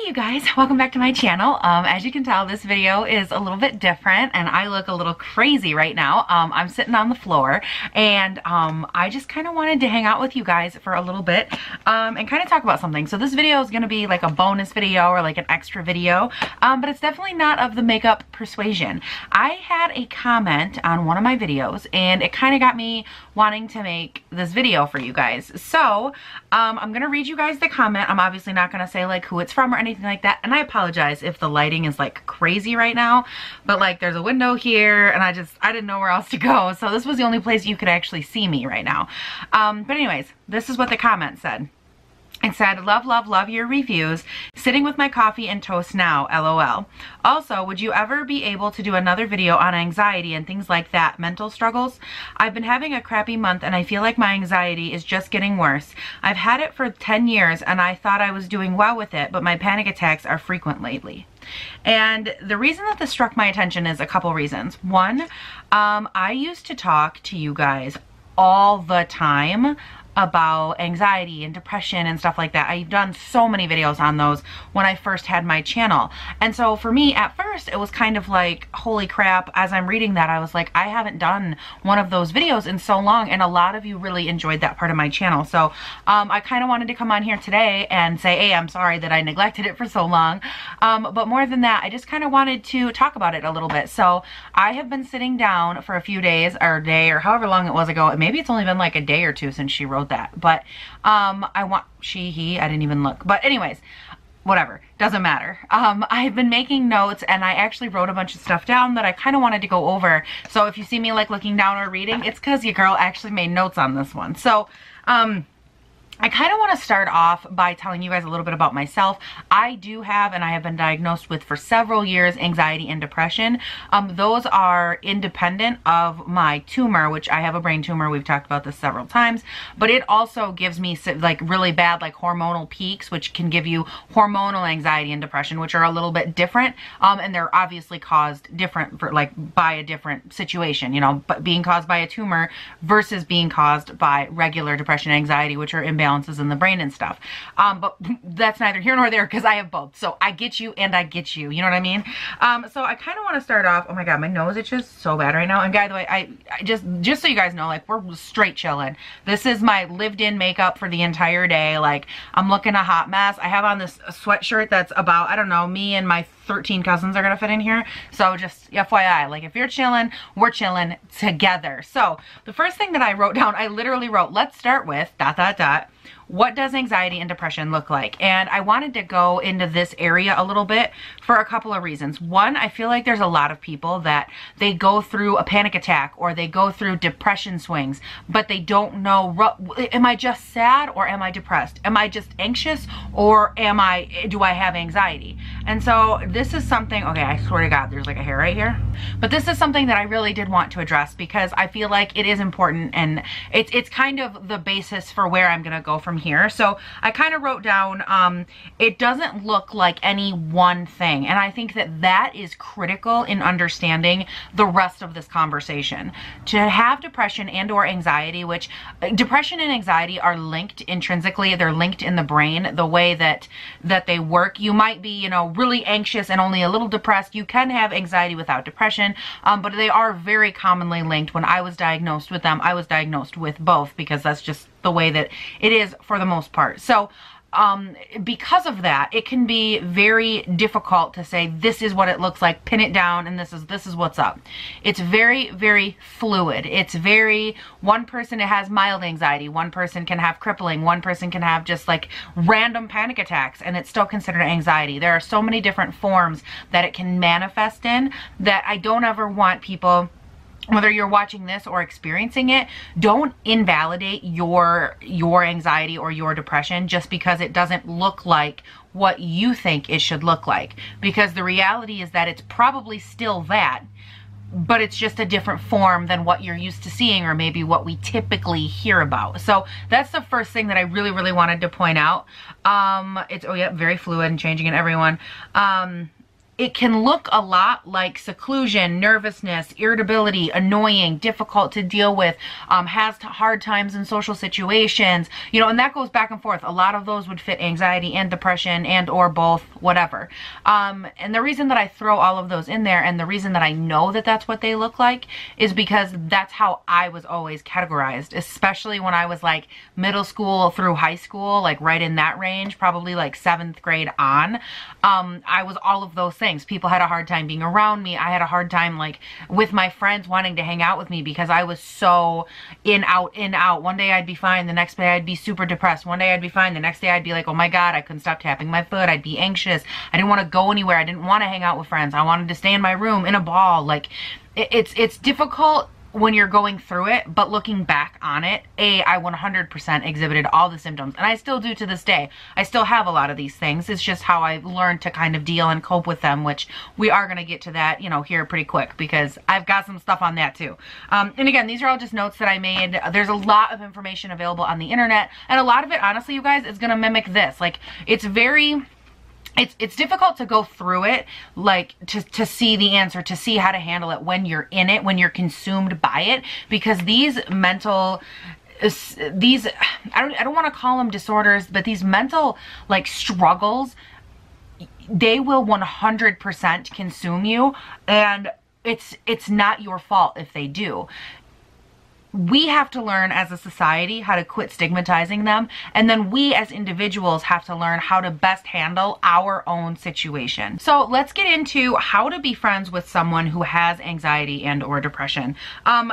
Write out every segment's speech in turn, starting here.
you guys, welcome back to my channel. As you can tell, this video is a little bit different and I look a little crazy right now. I'm sitting on the floor and I just kind of wanted to hang out with you guys for a little bit and kind of talk about something. So this video is going to be like a bonus video or like an extra video, but it's definitely not of the makeup persuasion. I had a comment on one of my videos and it kind of got me wanting to make this video for you guys. So I'm going to read you guys the comment. I'm obviously not going to say like who it's from or anything like that, and I apologize if the lighting is like crazy right now, but like there's a window here and I didn't know where else to go, so this was the only place you could actually see me right now. But anyways, this is what the comment said. It said, love your reviews. Sitting with my coffee and toast now, LOL. Also, would you ever be able to do another video on anxiety and things like that, mental struggles? I've been having a crappy month and I feel like my anxiety is just getting worse. I've had it for 10 years and I thought I was doing well with it, but my panic attacks are frequent lately. And the reason that this struck my attention is a couple reasons. One, I used to talk to you guys all the time about anxiety and depression and stuff like that. I've done so many videos on those when I first had my channel. And so for me at first it was kind of like, holy crap, as I'm reading that I was like, I haven't done one of those videos in so long, and a lot of you really enjoyed that part of my channel. So I kind of wanted to come on here today and say, hey, I'm sorry that I neglected it for so long. But more than that, I just kind of wanted to talk about it a little bit. So I have been sitting down for a few days or a day or however long it was ago. Maybe it's only been like a day or two since she wrote that, but I didn't even look, but anyways, whatever, doesn't matter. I've been making notes and I actually wrote a bunch of stuff down that I kind of wanted to go over. So if you see me like looking down or reading, it's because your girl actually made notes on this one. So I kind of want to start off by telling you guys a little bit about myself. I do have, and I have been diagnosed with for several years, anxiety and depression. Those are independent of my tumor, which I have a brain tumor. We've talked about this several times, but it also gives me like really bad like hormonal peaks, which can give you hormonal anxiety and depression, which are a little bit different. And they're obviously caused different for like by a different situation, you know, but being caused by a tumor versus being caused by regular depression and anxiety, which are imbalances in the brain and stuff. But that's neither here nor there because I have both. So I get you and I get you. You know what I mean? So I kind of want to start off. Oh my God, my nose itches so bad right now. And by the way, I just so you guys know, like we're straight chilling. This is my lived in makeup for the entire day. Like I'm looking a hot mess. I have on this sweatshirt that's about, I don't know, me and my 13 cousins are gonna fit in here. So just FYI, like if you're chilling, we're chilling together. So the first thing that I wrote down, I literally wrote, let's start with ... What does anxiety and depression look like? And I wanted to go into this area a little bit for a couple of reasons. One, I feel like there's a lot of people that they go through a panic attack or they go through depression swings, but they don't know, am I just sad or am I depressed? Am I just anxious or do I have anxiety? And so this is something, okay, I swear to God, there's like a hair right here. But this is something that I really did want to address because I feel like it is important and it's kind of the basis for where I'm gonna go from here. So I kind of wrote down, it doesn't look like any one thing. And I think that that is critical in understanding the rest of this conversation. To have depression and or anxiety, which depression and anxiety are linked intrinsically, they're linked in the brain, the way that they work. You might be, you know, really anxious and only a little depressed. You can have anxiety without depression, but they are very commonly linked. When I was diagnosed with them, I was diagnosed with both because that's just the way that it is for the most part. So because of that, it can be very difficult to say this is what it looks like, pin it down, and this is what's up. It's very, very fluid. It's very, one person has mild anxiety, one person can have crippling, one person can have just like random panic attacks, and it's still considered anxiety. There are so many different forms that it can manifest in that I don't ever want people, whether you're watching this or experiencing it, don't invalidate your anxiety or your depression just because it doesn't look like what you think it should look like. Because the reality is that it's probably still that, but it's just a different form than what you're used to seeing or maybe what we typically hear about. So that's the first thing that I really, really wanted to point out. It's, oh yeah, very fluid and changing in everyone. it can look a lot like seclusion, nervousness, irritability, annoying, difficult to deal with, has hard times in social situations, you know, and that goes back and forth. A lot of those would fit anxiety and depression and or both, whatever. And the reason that I throw all of those in there, and the reason that I know that that's what they look like, is because that's how I was always categorized, especially when I was like middle school through high school, like right in that range, probably like 7th grade on. I was all of those things. People had a hard time being around me. I had a hard time like with my friends wanting to hang out with me because I was so in, out, in, out. One day I'd be fine. The next day I'd be super depressed. One day I'd be fine. The next day I'd be like, oh my God, I couldn't stop tapping my foot. I'd be anxious. I didn't want to go anywhere. I didn't want to hang out with friends. I wanted to stay in my room in a ball. Like it's difficult when you're going through it, but looking back on it, I 100% exhibited all the symptoms, and I still do to this day. I still have a lot of these things. It's just how I've learned to kind of deal and cope with them, which we are going to get to that, you know, here pretty quick, because I've got some stuff on that too. And again, these are all just notes that I made. There's a lot of information available on the internet, and a lot of it, honestly, you guys, is going to mimic this. Like, it's very... It's difficult to go through it, like to see the answer, to see how to handle it when you're in it, when you're consumed by it, because these mental, I don't want to call them disorders, but these mental like struggles, they will 100% consume you, and it's not your fault if they do. We have to learn as a society how to quit stigmatizing them, and then we as individuals have to learn how to best handle our own situation. So let's get into how to be friends with someone who has anxiety and or depression.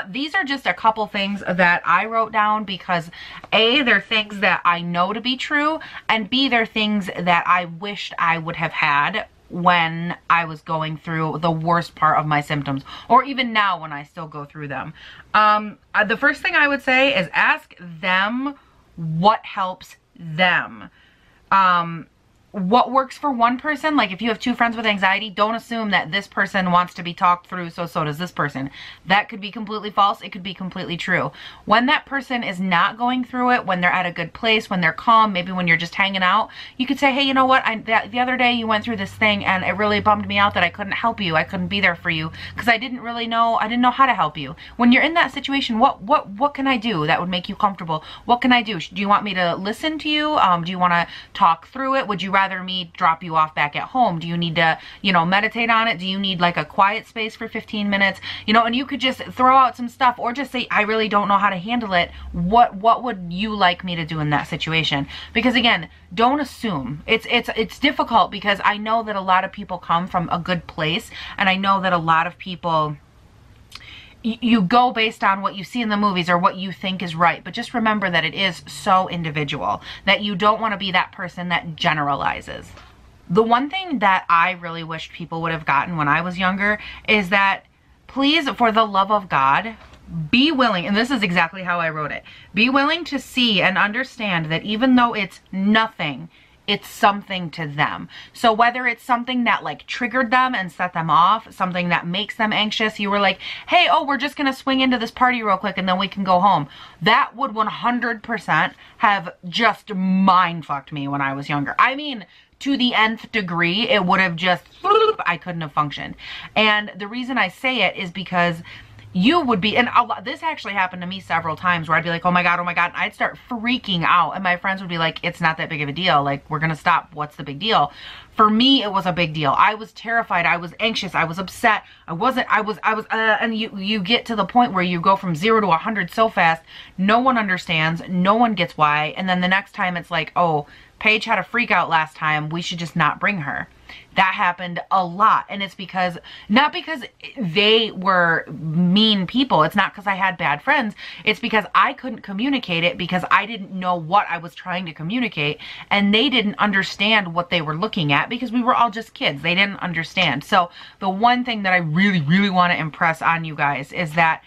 These are just a couple things that I wrote down because A, they're things that I know to be true, and B, they're things that I wished I would have had when I was going through the worst part of my symptoms, or even now when I still go through them. The first thing I would say is ask them what helps them. What works for one person, like if you have 2 friends with anxiety, don't assume that this person wants to be talked through, so does this person. That could be completely false. It could be completely true. When that person is not going through it, when they're at a good place, when they're calm, maybe when you're just hanging out, you could say, hey, you know what, the other day you went through this thing and it really bummed me out that I couldn't help you. I couldn't be there for you because I didn't know how to help you. When you're in that situation, what can I do that would make you comfortable? What can I do? Do you want me to listen to you? Do you want to talk through it? Would you rather me drop you off back at home? Do you need to, you know, meditate on it? Do you need like a quiet space for 15 minutes? You know, and you could just throw out some stuff, or just say, I really don't know how to handle it. What would you like me to do in that situation? Because again, don't assume. It's difficult because I know that a lot of people come from a good place, and I know that a lot of people, you go based on what you see in the movies or what you think is right. But just remember that it is so individual, that you don't want to be that person that generalizes. The one thing that I really wished people would have gotten when I was younger is that, please, for the love of God, be willing, and this is exactly how I wrote it, be willing to see and understand that even though it's nothing, it's something to them. So whether it's something that like triggered them and set them off, something that makes them anxious, you were like, hey, oh, we're just gonna swing into this party real quick and then we can go home. That would 100% have just mind fucked me when I was younger. I mean, to the nth degree, it would have just, I couldn't have functioned. And the reason I say it is because you would be, and this actually happened to me several times where I'd be like, oh my God, and I'd start freaking out, and my friends would be like, it's not that big of a deal, like, we're gonna stop, what's the big deal? For me, it was a big deal. I was terrified, I was anxious, I was upset, and you get to the point where you go from 0 to 100 so fast, no one understands, no one gets why, and then the next time it's like, oh, Paige had a freak out last time, we should just not bring her. That happened a lot, and it's because, not because they were mean people, it's not because I had bad friends, it's because I couldn't communicate it because I didn't know what I was trying to communicate, and they didn't understand what they were looking at because we were all just kids. They didn't understand. So the one thing that I really, really want to impress on you guys is that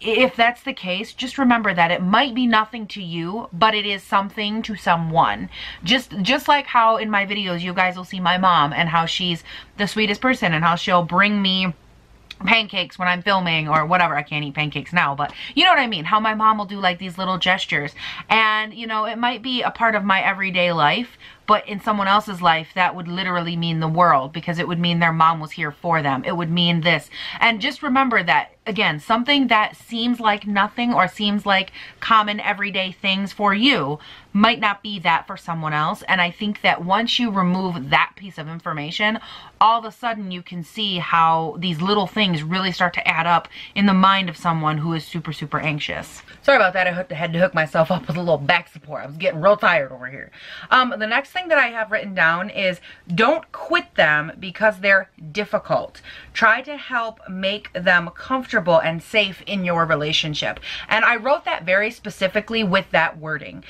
if that's the case, just remember that it might be nothing to you, but it is something to someone. Just like how in my videos you guys will see my mom and how she's the sweetest person and how she'll bring me pancakes when I'm filming or whatever. I can't eat pancakes now, but you know what I mean, how my mom will do like these little gestures, and you know, it might be a part of my everyday life, but in someone else's life, that would literally mean the world, because it would mean their mom was here for them. It would mean this. And just remember that, again, something that seems like nothing or seems like common everyday things for you might not be that for someone else. And I think that once you remove that piece of information, all of a sudden you can see how these little things really start to add up in the mind of someone who is super, super anxious. Sorry about that. I had to hook myself up with a little back support. I was getting real tired over here. The next thing that I have written down is don't quit them because they're difficult. Try to help make them comfortable and safe in your relationship. And I wrote that very specifically with that wording.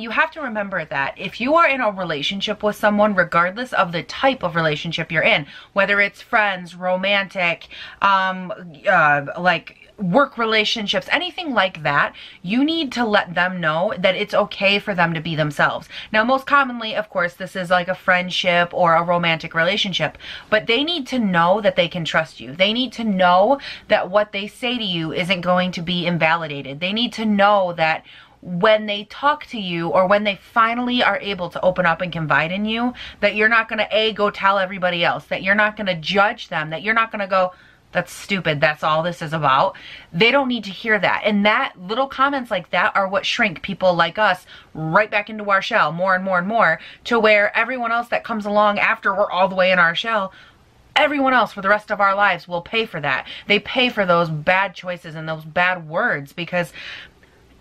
You have to remember that if you are in a relationship with someone, regardless of the type of relationship you're in, whether it's friends, romantic, like work relationships, anything like that, you need to let them know that it's okay for them to be themselves. Now, most commonly, of course, this is like a friendship or a romantic relationship, but they need to know that they can trust you. They need to know that what they say to you isn't going to be invalidated. They need to know that when they talk to you, or when they finally are able to open up and confide in you, that you're not going to go tell everybody else, that you're not going to judge them, that you're not going to go, that's stupid, that's all this is about. They don't need to hear that. And that little comments like that are what shrink people like us right back into our shell more and more and more, to where everyone else that comes along after we're all the way in our shell, everyone else for the rest of our lives will pay for that. They pay for those bad choices and those bad words, because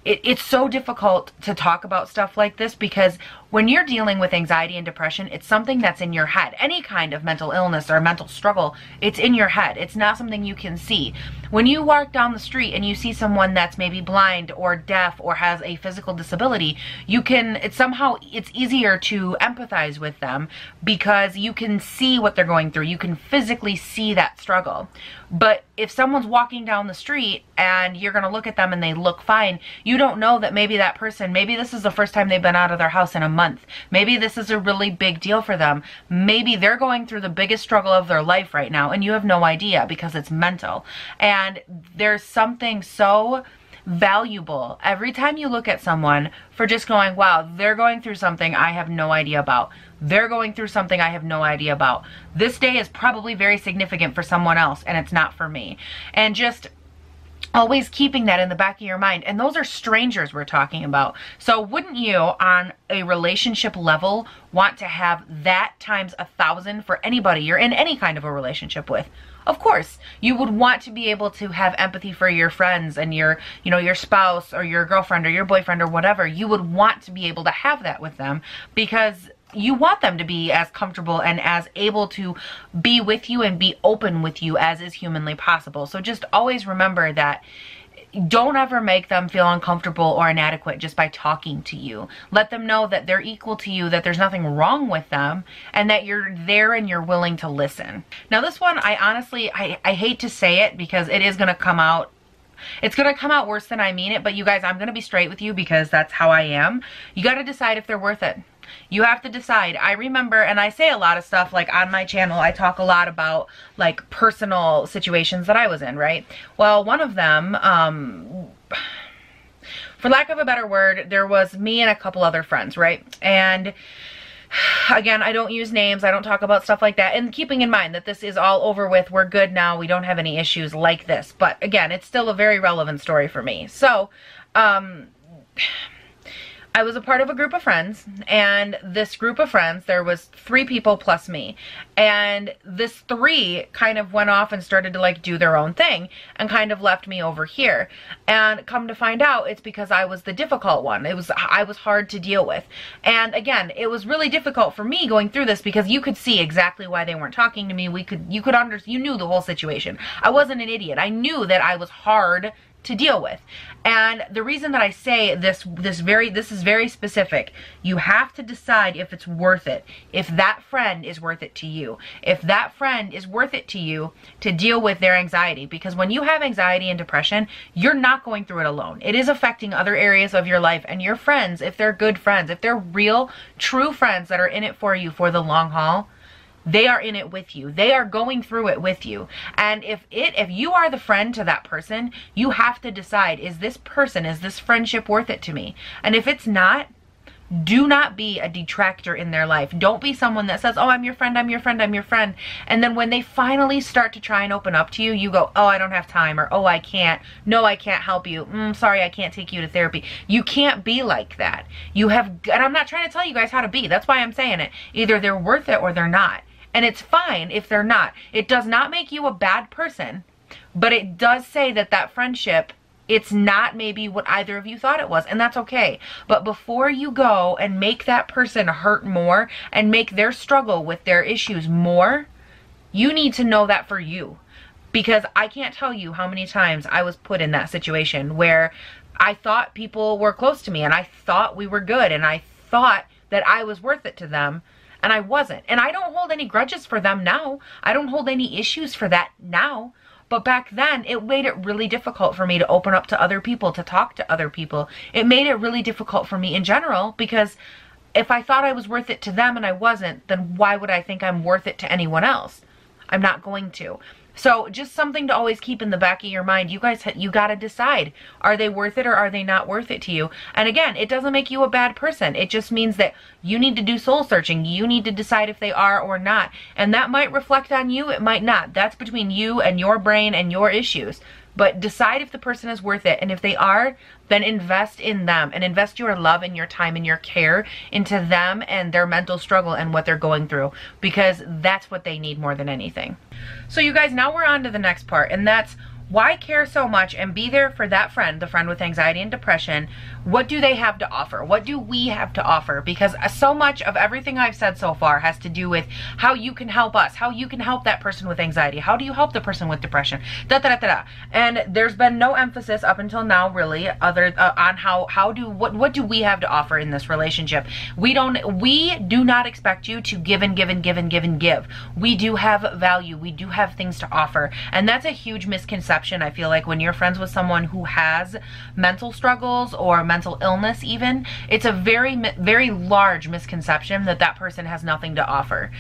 it's so difficult to talk about stuff like this, because when you're dealing with anxiety and depression, it's something that's in your head. Any kind of mental illness or mental struggle, it's in your head. It's not something you can see. When you walk down the street and you see someone that's maybe blind or deaf or has a physical disability, it's easier to empathize with them, because you can see what they're going through. You can physically see that struggle. But if someone's walking down the street and you're going to look at them and they look fine, you don't know that maybe that person, maybe this is the first time they've been out of their house in a month. Maybe this is a really big deal for them. Maybe they're going through the biggest struggle of their life right now, and you have no idea because it's mental. And there's something so valuable every time you look at someone for just going, wow, they're going through something I have no idea about. They're going through something I have no idea about. This day is probably very significant for someone else, and it's not for me. And just always keeping that in the back of your mind. And those are strangers we're talking about. So wouldn't you, on a relationship level, want to have that times 1,000 for anybody you're in any kind of a relationship with? Of course, you would want to be able to have empathy for your friends and your spouse or your girlfriend or your boyfriend or whatever. You would want to be able to have that with them, because you want them to be as comfortable and as able to be with you and be open with you as is humanly possible. So just always remember that don't ever make them feel uncomfortable or inadequate just by talking to you. Let them know that they're equal to you, that there's nothing wrong with them, and that you're there and you're willing to listen. Now this one, I honestly hate to say it, because it is going to come out, it's going to come out worse than I mean it, but you guys, I'm going to be straight with you because that's how I am. You got to decide if they're worth it. You have to decide. I remember, and I say a lot of stuff, like on my channel, I talk a lot about like personal situations that I was in, right? Well, one of them, for lack of a better word, there was me and a couple other friends, right? And again, I don't use names, I don't talk about stuff like that, and keeping in mind that this is all over with, we're good now, we don't have any issues like this, but again, it's still a very relevant story for me. So, I was a part of a group of friends, and this group of friends, there was 3 people plus me, and this 3 kind of went off and started to like do their own thing and kind of left me over here. And come to find out, it's because I was the difficult one. I was hard to deal with. And again, it was really difficult for me going through this, because you could see exactly why they weren't talking to me. You knew the whole situation. I wasn't an idiot. I knew that I was hard to deal with. And the reason that I say this is very specific. You have to decide if it's worth it. If that friend is worth it to you. If that friend is worth it to you to deal with their anxiety. Because when you have anxiety and depression, you're not going through it alone. It is affecting other areas of your life, and your friends, if they're good friends, if they're real, true friends that are in it for you for the long haul, they are in it with you. They are going through it with you. And if you are the friend to that person, you have to decide, is this friendship worth it to me? And if it's not, Do not be a detractor in their life. Don't be someone that says, oh, I'm your friend, I'm your friend, I'm your friend. And then when they finally start to try and open up to you, you go, oh, I don't have time, or oh, I can't. No, I can't help you. Sorry, I can't take you to therapy. You can't be like that. You have, and I'm not trying to tell you guys how to be. That's why I'm saying it. Either they're worth it or they're not. And it's fine if they're not. It does not make you a bad person, but it does say that that friendship, it's not maybe what either of you thought it was, and that's okay. But before you go and make that person hurt more and make their struggle with their issues more, you need to know that for you. Because I can't tell you how many times I was put in that situation where I thought people were close to me and I thought we were good and I thought that I was worth it to them, and I wasn't. And I don't hold any grudges for them now. I don't hold any issues for that now. But back then, it made it really difficult for me to open up to other people, to talk to other people. It made it really difficult for me in general, because if I thought I was worth it to them and I wasn't, then why would I think I'm worth it to anyone else? I'm not going to. So just something to always keep in the back of your mind. You guys, you got to decide, are they worth it or are they not worth it to you? And again, it doesn't make you a bad person. It just means that you need to do soul searching. You need to decide if they are or not. And that might reflect on you. It might not. That's between you and your brain and your issues. But decide if the person is worth it. And if they are, then invest in them and invest your love and your time and your care into them and their mental struggle and what they're going through, because that's what they need more than anything. So you guys, now we're on to the next part, and that's why care so much and be there for that friend, the friend with anxiety and depression. What do they have to offer? What do we have to offer? Because so much of everything I've said so far has to do with how you can help us, how you can help that person with anxiety, how do you help the person with depression, and there's been no emphasis up until now really other on what do we have to offer in this relationship. We do not expect you to give and give and give and give and give. We do have value. We do have things to offer, and that's a huge misconception. I feel like when you're friends with someone who has mental struggles or mental illness even, it's a very, very large misconception that that person has nothing to offer.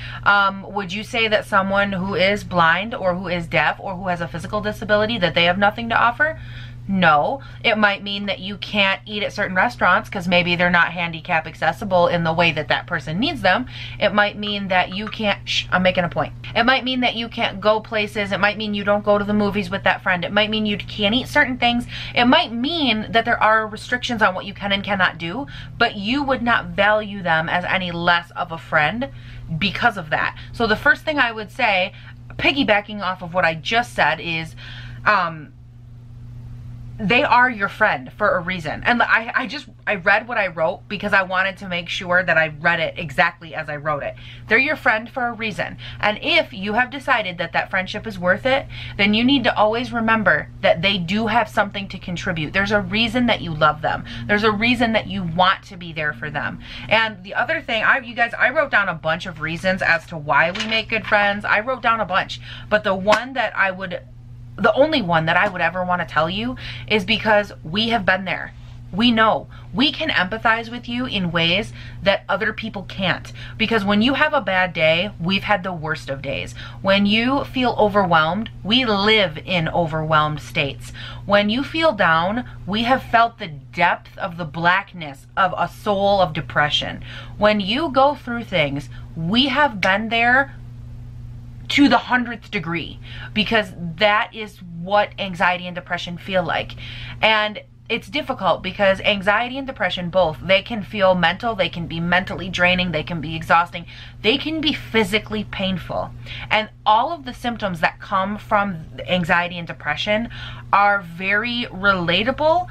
Would you say that someone who is blind or who is deaf or who has a physical disability, that they have nothing to offer? No. It might mean that you can't eat at certain restaurants because maybe they're not handicap accessible in the way that that person needs them. It might mean that you can't, I'm making a point. It might mean that you can't go places. It might mean you don't go to the movies with that friend. It might mean you can't eat certain things. It might mean that there are restrictions on what you can and cannot do, but you would not value them as any less of a friend because of that. So the first thing I would say, piggybacking off of what I just said, is they are your friend for a reason. And I read what I wrote because I wanted to make sure that I read it exactly as I wrote it. They're your friend for a reason. And if you have decided that that friendship is worth it, then you need to always remember that they do have something to contribute. There's a reason that you love them. There's a reason that you want to be there for them. And the other thing, you guys, I wrote down a bunch of reasons as to why we make good friends. I wrote down a bunch, but the only one that I would ever want to tell you is because we have been there. We know. We can empathize with you in ways that other people can't. Because when you have a bad day, we've had the worst of days. When you feel overwhelmed, we live in overwhelmed states. When you feel down, we have felt the depth of the blackness of a soul of depression. When you go through things, we have been there to the 100th degree, because that is what anxiety and depression feel like. And it's difficult because anxiety and depression, both, they can feel mental, they can be mentally draining, they can be exhausting, they can be physically painful. And all of the symptoms that come from anxiety and depression are very relatable,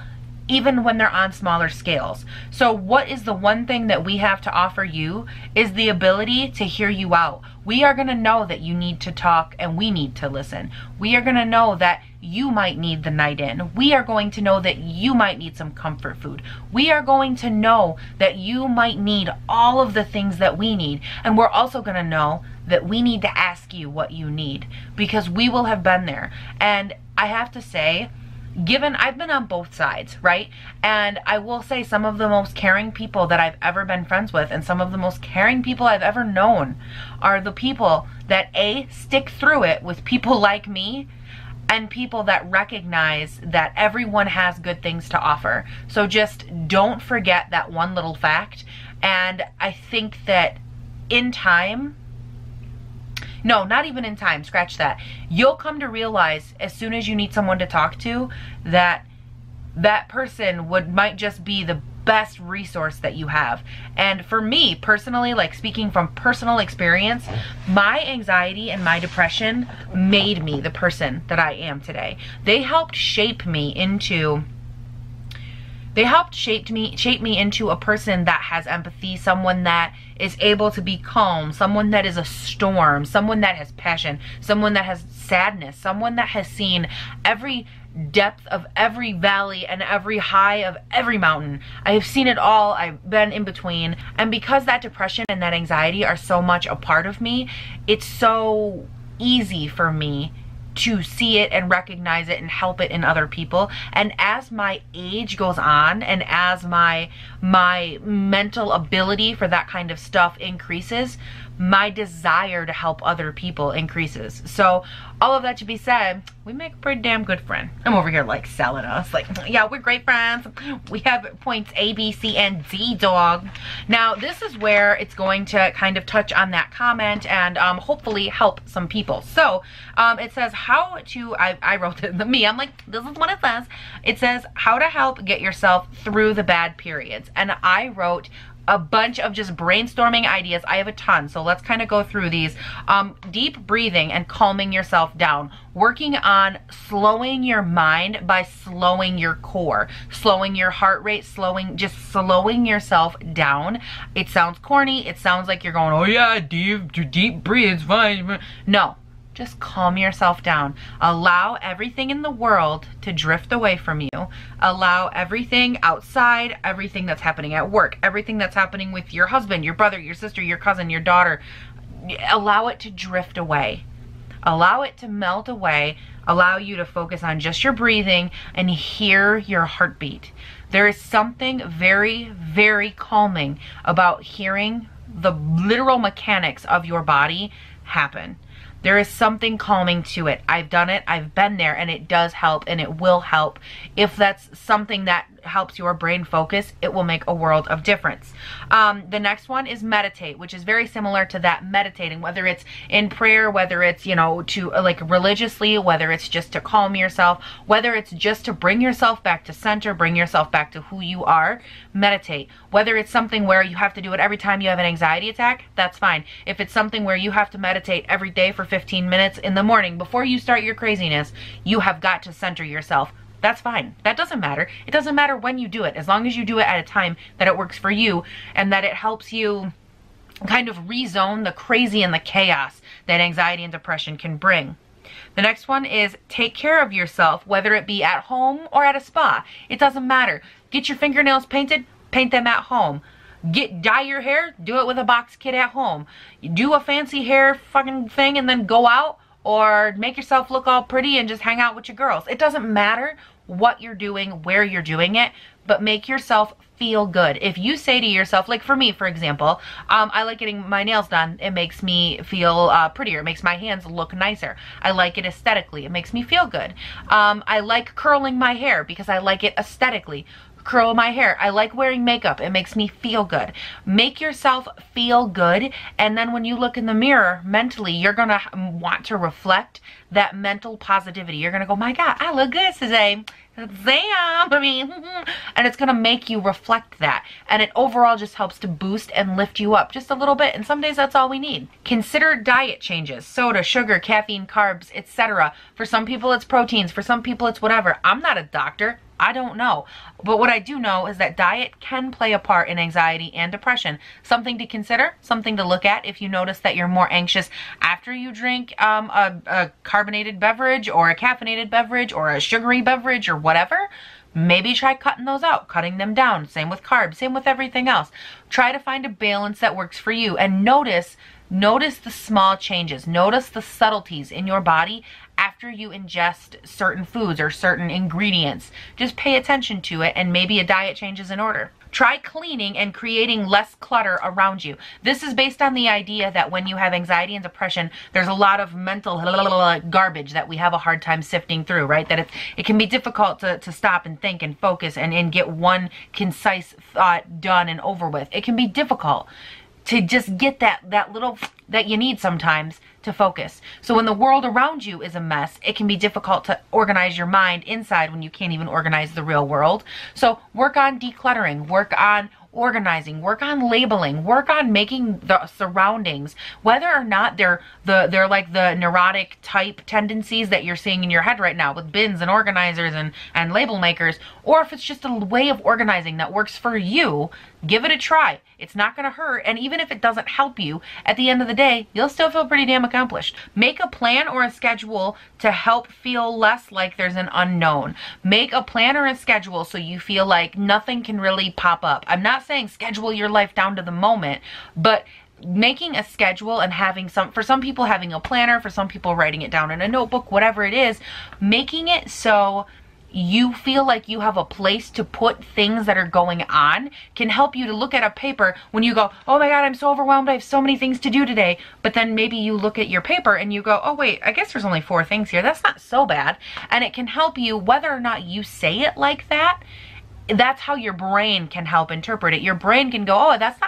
even when they're on smaller scales. So what is the one thing that we have to offer you is the ability to hear you out. We are going to know that you need to talk and we need to listen. We are going to know that you might need the night in. We are going to know that you might need some comfort food. We are going to know that you might need all of the things that we need. And we're also going to know that we need to ask you what you need, because we will have been there. And I have to say, I've been on both sides, right? And I will say some of the most caring people that I've ever been friends with and some of the most caring people I've ever known are the people that stick through it with people like me, and people that recognize that everyone has good things to offer. So just don't forget that one little fact. And I think that in time, no, not even in time, scratch that. You'll come to realize as soon as you need someone to talk to that that person might just be the best resource that you have. And for me personally, like speaking from personal experience, my anxiety and my depression made me the person that I am today. They helped shape me into a person that has empathy, someone that is able to be calm, someone that is a storm, someone that has passion, someone that has sadness, someone that has seen every depth of every valley and every high of every mountain. I have seen it all. I've been in between. And because that depression and that anxiety are so much a part of me, it's so easy for me to see it and recognize it and help it in other people. And as my age goes on and as my mental ability for that kind of stuff increases, my desire to help other people increases. So all of that to be said, we make a pretty damn good friend. I'm over here like selling us, like, yeah, we're great friends. We have points A, B, C, and D, dog. Now this is where it's going to kind of touch on that comment and hopefully help some people. So it says how to, I wrote it, I'm like, this is what it says. It says how to help get yourself through the bad periods. And I wrote a bunch of just brainstorming ideas. I have a ton, so let's kind of go through these. Deep breathing and calming yourself down. Working on slowing your mind by slowing your core, slowing your heart rate, just slowing yourself down. It sounds corny. It sounds like you're going, oh yeah, deep breathe, it's fine. No. Just calm yourself down. Allow everything in the world to drift away from you. Allow everything outside, everything that's happening at work, everything that's happening with your husband, your brother, your sister, your cousin, your daughter. Allow it to drift away. Allow it to melt away. Allow you to focus on just your breathing and hear your heartbeat. There is something very, very calming about hearing the literal mechanics of your body happen. There is something calming to it. I've done it, I've been there, and it does help and it will help. If that's something that helps your brain focus, it will make a world of difference. The next one is meditate, which is very similar to that, meditating, whether it's in prayer, whether it's, you know, to like religiously, whether it's just to calm yourself, whether it's just to bring yourself back to center, bring yourself back to who you are, meditate. Whether it's something where you have to do it every time you have an anxiety attack, that's fine. If it's something where you have to meditate every day for 15 minutes in the morning before you start your craziness, you have got to center yourself. That's fine. That doesn't matter. It doesn't matter when you do it, as long as you do it at a time that it works for you and that it helps you kind of rezone the crazy and the chaos that anxiety and depression can bring. The next one is take care of yourself, whether it be at home or at a spa. It doesn't matter. Get your fingernails painted, paint them at home. Dye your hair, do it with a box kit at home. Do a fancy hair fucking thing and then go out, or make yourself look all pretty and just hang out with your girls. It doesn't matter what you're doing, where you're doing it, but make yourself feel good. If you say to yourself, like for me, for example, I like getting my nails done. It makes me feel prettier. It makes my hands look nicer. I like it aesthetically. It makes me feel good. I like curling my hair because I like it aesthetically. Curl my hair. I like wearing makeup. It makes me feel good. Make yourself feel good, and then when you look in the mirror mentally, you're gonna want to reflect that mental positivity. You're gonna go, my God, I look good today. Damn, I mean, and it's gonna make you reflect that, and it overall just helps to boost and lift you up just a little bit, and some days that's all we need. Consider diet changes: soda, sugar, caffeine, carbs, etc. For some people it's proteins, for some people it's whatever. I'm not a doctor. I don't know. But what I do know is that diet can play a part in anxiety and depression. Something to consider, something to look at if you notice that you're more anxious after you drink a carbonated beverage or a caffeinated beverage or a sugary beverage or whatever. Maybe try cutting those out, cutting them down. Same with carbs, same with everything else. Try to find a balance that works for you, and notice the small changes. Notice the subtleties in your body after you ingest certain foods or certain ingredients. Just pay attention to it, and maybe a diet change is in order. Try cleaning and creating less clutter around you. This is based on the idea that when you have anxiety and depression, there's a lot of mental garbage that we have a hard time sifting through, right? That it can be difficult to stop and think and focus and get one concise thought done and over with. It can be difficult to just get that little that you need sometimes to focus. So when the world around you is a mess, it can be difficult to organize your mind inside when you can't even organize the real world. So work on decluttering, work on organizing, work on labeling, work on making the surroundings, whether or not they're like the neurotic type tendencies that you're seeing in your head right now with bins and organizers and label makers, or if it's just a way of organizing that works for you, give it a try. It's not going to hurt, and even if it doesn't help you, at the end of the day, you'll still feel pretty damn accomplished. Make a plan or a schedule to help feel less like there's an unknown. Make a plan or a schedule so you feel like nothing can really pop up. I'm not saying schedule your life down to the moment, but making a schedule and having for some people having a planner, for some people writing it down in a notebook, whatever it is, making it so you feel like you have a place to put things that are going on can help you to look at a paper when you go, oh my God, I'm so overwhelmed, I have so many things to do today. But then maybe you look at your paper and you go, oh wait, I guess there's only 4 things here. That's not so bad. And it can help you, whether or not you say it like that, that's how your brain can help interpret it. Your brain can go, oh, that's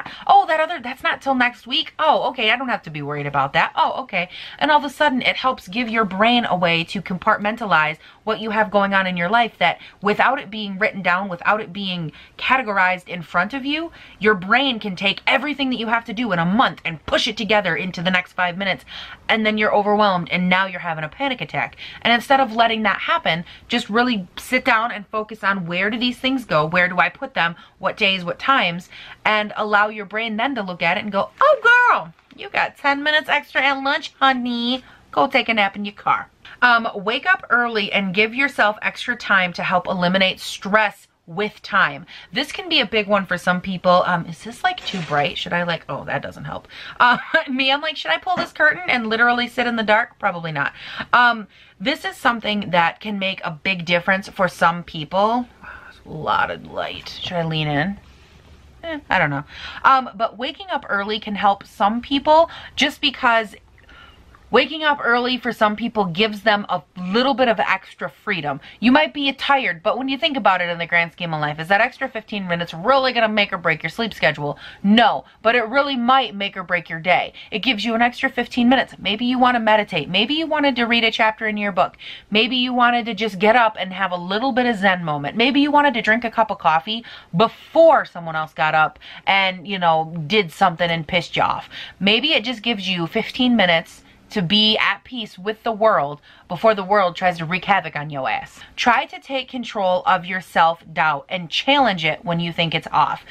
not till next week. Oh, okay, I don't have to be worried about that. Oh, okay. And all of a sudden it helps give your brain a way to compartmentalize what you have going on in your life, that without it being written down, without it being categorized in front of you, your brain can take everything that you have to do in a month and push it together into the next 5 minutes. And then you're overwhelmed and now you're having a panic attack. And instead of letting that happen, just really sit down and focus on, where do these things go? Where do I put them? What days, what times? And allow your brain then to look at it and go, oh girl, you got 10 minutes extra at lunch, honey. Go take a nap in your car. Wake up early and give yourself extra time to help eliminate stress with time. This can be a big one for some people. Is this like too bright? Should I oh, that doesn't help. Me, I'm like, should I pull this curtain and literally sit in the dark? Probably not. This is something that can make a big difference for some people. A lot of light. Should I lean in? I don't know. But waking up early can help some people, just because waking up early for some people gives them a little bit of extra freedom. You might be tired, but when you think about it in the grand scheme of life, is that extra 15 minutes really going to make or break your sleep schedule? No, but it really might make or break your day. It gives you an extra 15 minutes. Maybe you want to meditate. Maybe you wanted to read a chapter in your book. Maybe you wanted to just get up and have a little bit of Zen moment. Maybe you wanted to drink a cup of coffee before someone else got up and, you know, did something and pissed you off. Maybe it just gives you 15 minutes to be at peace with the world before the world tries to wreak havoc on your ass. Try to take control of your self-doubt and challenge it when you think it's off.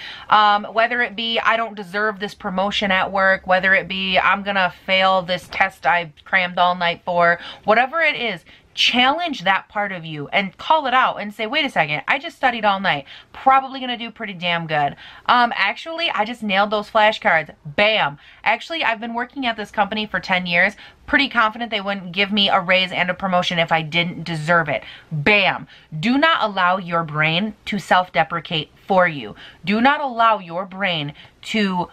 Whether it be, I don't deserve this promotion at work, whether it be, I'm gonna fail this test I crammed all night for, whatever it is, challenge that part of you and call it out and say, wait a second, I just studied all night. Probably gonna do pretty damn good. Actually, I just nailed those flashcards. Bam. Actually, I've been working at this company for 10 years. Pretty confident they wouldn't give me a raise and a promotion if I didn't deserve it. Bam. Do not allow your brain to self-deprecate for you. Do not allow your brain to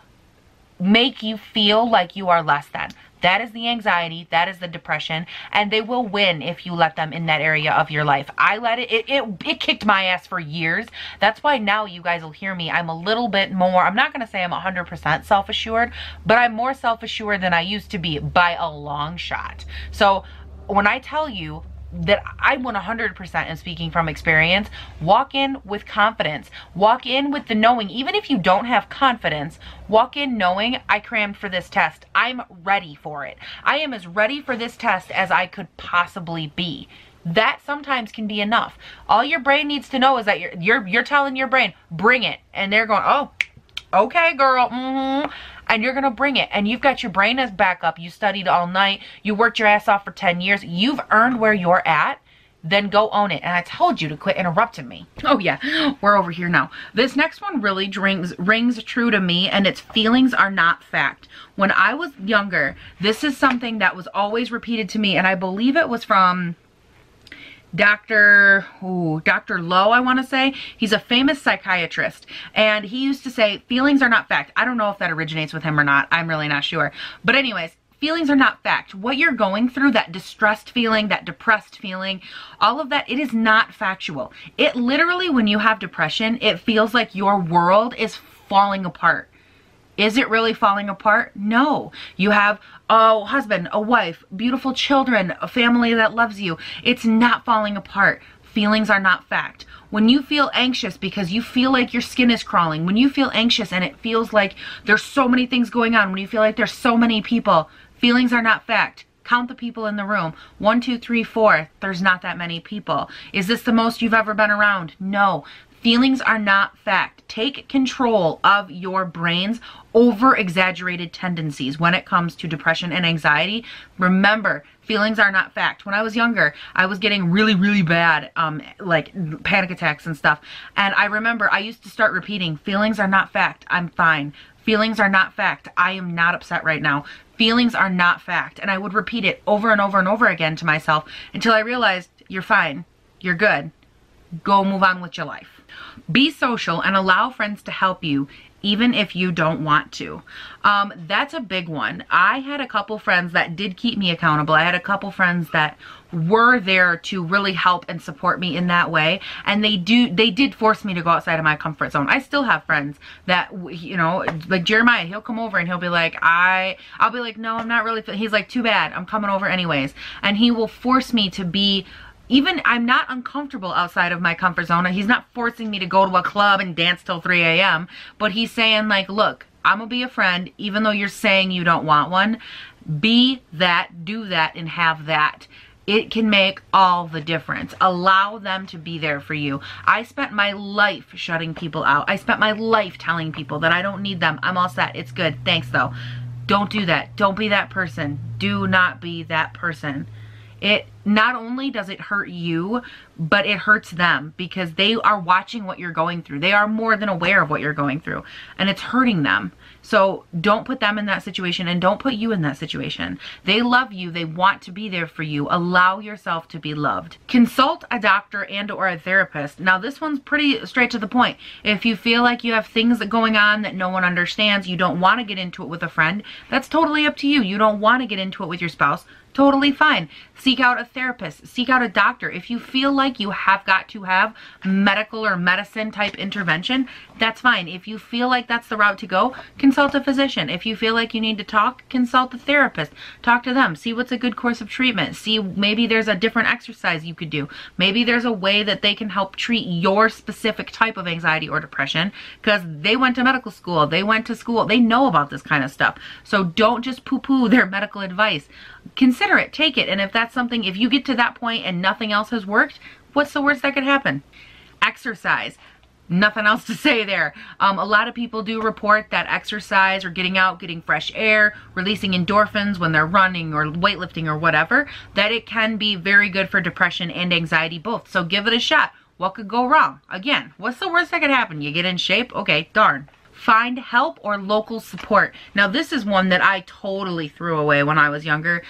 make you feel like you are less than. That is the anxiety, that is the depression, and they will win if you let them in that area of your life. I let it kicked my ass for years. That's why now you guys will hear me. I'm a little bit more, I'm not gonna say I'm 100% self-assured, but I'm more self-assured than I used to be by a long shot. So when I tell you that I 100% am speaking from experience, walk in with confidence. Walk in with the knowing, even if you don't have confidence, walk in knowing, I crammed for this test. I'm ready for it. I am as ready for this test as I could possibly be. That sometimes can be enough. All your brain needs to know is that you're telling your brain, bring it. And they're going, oh, okay, girl, and you're gonna bring it, and you've got your brain as backup. You studied all night, you worked your ass off for 10 years, you've earned where you're at. then go own it. And I told you to quit interrupting me. Oh yeah, we're over here now. This next one really rings true to me, and it's feelings are not fact. When I was younger, this is something that was always repeated to me, and I believe it was from Dr. Lowe, I want to say. He's a famous psychiatrist, and he used to say feelings are not fact. I don't know if that originates with him or not. I'm really not sure. But anyways, feelings are not fact. What you're going through, that distressed feeling, that depressed feeling, all of that, it is not factual. It literally, when you have depression, it feels like your world is falling apart. Is it really falling apart? No. You have a husband, a wife, beautiful children, a family that loves you. It's not falling apart. Feelings are not fact. When you feel anxious because you feel like your skin is crawling, when you feel anxious and it feels like there's so many things going on, when you feel like there's so many people, feelings are not fact. Count the people in the room. 1, 2, 3, 4. There's not that many people. Is this the most you've ever been around? No. Feelings are not fact. Take control of your brain's over-exaggerated tendencies when it comes to depression and anxiety. Remember, feelings are not fact. When I was younger, I was getting really, really bad, like panic attacks and stuff. And I remember I used to start repeating, feelings are not fact. I'm fine. Feelings are not fact. I am not upset right now. Feelings are not fact. And I would repeat it over and over and over again to myself until I realized, you're fine. You're good. Go move on with your life. Be social and allow friends to help you even if you don't want to. That's a big one. I had a couple friends that did keep me accountable. I had a couple friends that were there to really help and support me in that way. And they did force me to go outside of my comfort zone. I still have friends that, you know, like Jeremiah, he'll come over and he'll be like, I'll be like, no, I'm not really, he's like, too bad, I'm coming over anyways. And he will force me to be, even I'm not uncomfortable outside of my comfort zone. He's not forcing me to go to a club and dance till 3 a.m. But he's saying like, look, I'm gonna be a friend even though you're saying you don't want one. Be that, do that, and have that. It can make all the difference. Allow them to be there for you. I spent my life shutting people out. I spent my life telling people that I don't need them. I'm all set. It's good. Thanks though. Don't do that. Don't be that person. Do not be that person. It not only does it hurt you, but it hurts them because they are watching what you're going through. They are more than aware of what you're going through, and it's hurting them. So don't put them in that situation, and don't put you in that situation. They love you. They want to be there for you. Allow yourself to be loved. Consult a doctor and or a therapist. Now this one's pretty straight to the point. If you feel like you have things going on that no one understands, you don't want to get into it with a friend, that's totally up to you. You don't want to get into it with your spouse, totally fine. Seek out a therapist, seek out a doctor. If you feel like you have got to have medical or medicine type intervention, that's fine. If you feel like that's the route to go, consult a physician. If you feel like you need to talk, consult a therapist. Talk to them, see what's a good course of treatment. See, maybe there's a different exercise you could do. Maybe there's a way that they can help treat your specific type of anxiety or depression because they went to medical school, they went to school, they know about this kind of stuff. So don't just poo-poo their medical advice. Consider it, take it, and if that's something, if you get to that point and nothing else has worked, what's the worst that could happen? Exercise. Nothing else to say there. A lot of people do report that exercise or getting out, getting fresh air, releasing endorphins when they're running or weightlifting or whatever, that it can be very good for depression and anxiety both. So give it a shot. What could go wrong? Again, what's the worst that could happen? You get in shape? Okay, darn. Find help or local support. Now this is one that I totally threw away when I was younger.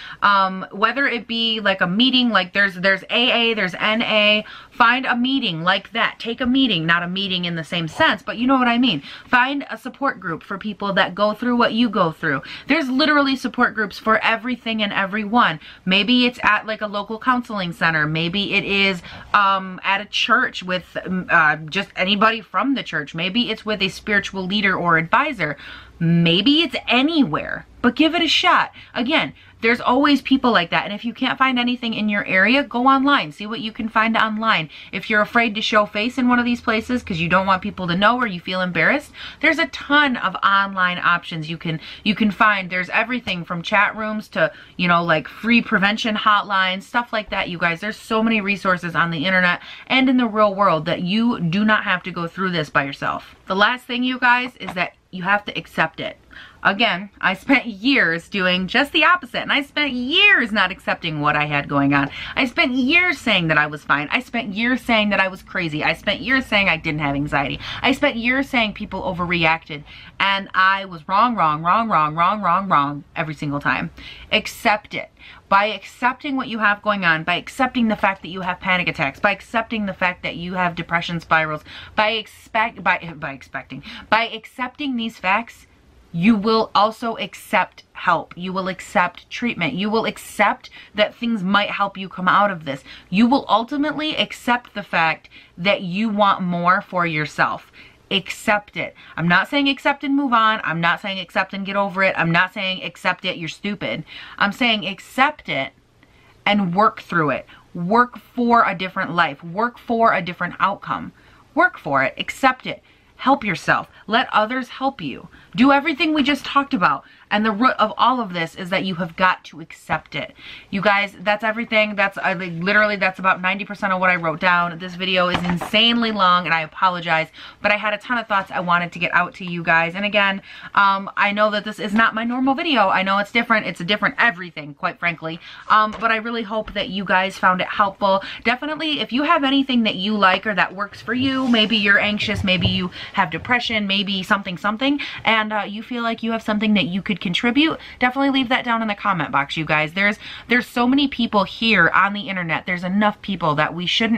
Whether it be like a meeting, like there's AA, there's NA, find a meeting like that. Take a meeting, not a meeting in the same sense, but you know what I mean. Find a support group for people that go through what you go through. There's literally support groups for everything and everyone. Maybe it's at like a local counseling center. Maybe it is at a church with just anybody from the church. Maybe it's with a spiritual leader or advisor. Maybe it's anywhere, but give it a shot. Again, there's always people like that. And if you can't find anything in your area, go online, see what you can find online. If you're afraid to show face in one of these places because you don't want people to know or you feel embarrassed, there's a ton of online options you can find. There's everything from chat rooms to, you know, like free prevention hotlines, stuff like that, you guys. There's so many resources on the internet and in the real world that you do not have to go through this by yourself. The last thing, you guys, is that you have to accept it. Again, I spent years doing just the opposite, and I spent years not accepting what I had going on. I spent years saying that I was fine. I spent years saying that I was crazy. I spent years saying I didn't have anxiety. I spent years saying people overreacted, and I was wrong every single time. Accept it. By accepting what you have going on, by accepting the fact that you have panic attacks, by accepting the fact that you have depression spirals, by accepting these facts, you will also accept help. You will accept treatment. You will accept that things might help you come out of this. You will ultimately accept the fact that you want more for yourself. Accept it. I'm not saying accept and move on. I'm not saying accept and get over it. I'm not saying accept it, you're stupid. I'm saying accept it and work through it. Work for a different life. Work for a different outcome. Work for it. Accept it. Help yourself. Let others help you. Do everything we just talked about. And the root of all of this is that you have got to accept it. You guys, that's everything. That's literally, that's about 90% of what I wrote down. This video is insanely long and I apologize, but I had a ton of thoughts I wanted to get out to you guys. And again, I know that this is not my normal video. I know it's different. It's a different everything, quite frankly. But I really hope that you guys found it helpful. Definitely, if you have anything that you like or that works for you, maybe you're anxious, maybe you have depression, maybe something, and you feel like you have something that you could contribute, definitely leave that down in the comment box, you guys. There's so many people here on the internet. There's enough people that we should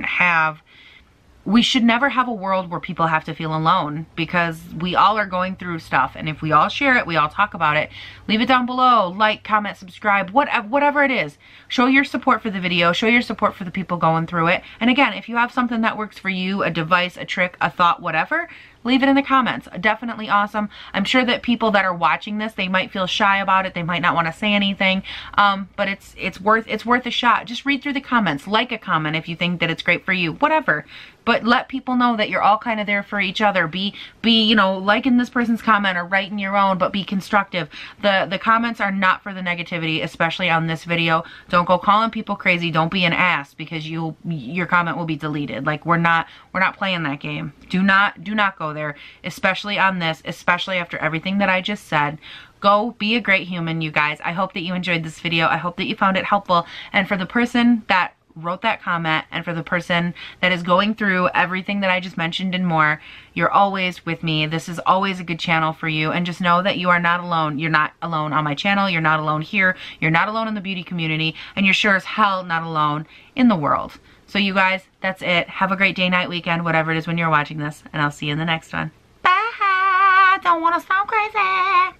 never have a world where people have to feel alone, because we all are going through stuff, and if we all share it, we all talk about it. Leave it down below, like, comment, subscribe, whatever it is. Show your support for the video, show your support for the people going through it. And again, if you have something that works for you, a device, a trick, a thought, whatever, leave it in the comments. Definitely awesome. I'm sure that people that are watching this, they might feel shy about it. They might not want to say anything, but it's worth a shot. Just read through the comments, like a comment if you think that it's great for you, whatever. But let people know that you're all kind of there for each other. Be you know, liking this person's comment or writing your own, but be constructive. The comments are not for the negativity, especially on this video. Don't go calling people crazy. Don't be an ass, because your comment will be deleted. Like, we're not playing that game. Do not go there, especially on this, especially after everything that I just said. Go be a great human, you guys. I hope that you enjoyed this video. I hope that you found it helpful. And for the person that wrote that comment, and for the person that is going through everything that I just mentioned and more, you're always with me. This is always a good channel for you, and just know that you are not alone. You're not alone on my channel. You're not alone here. You're not alone in the beauty community, and you're sure as hell not alone in the world. So you guys, that's it. Have a great day, night, weekend, whatever it is when you're watching this, and I'll see you in the next one. Bye! Don't want to sound crazy.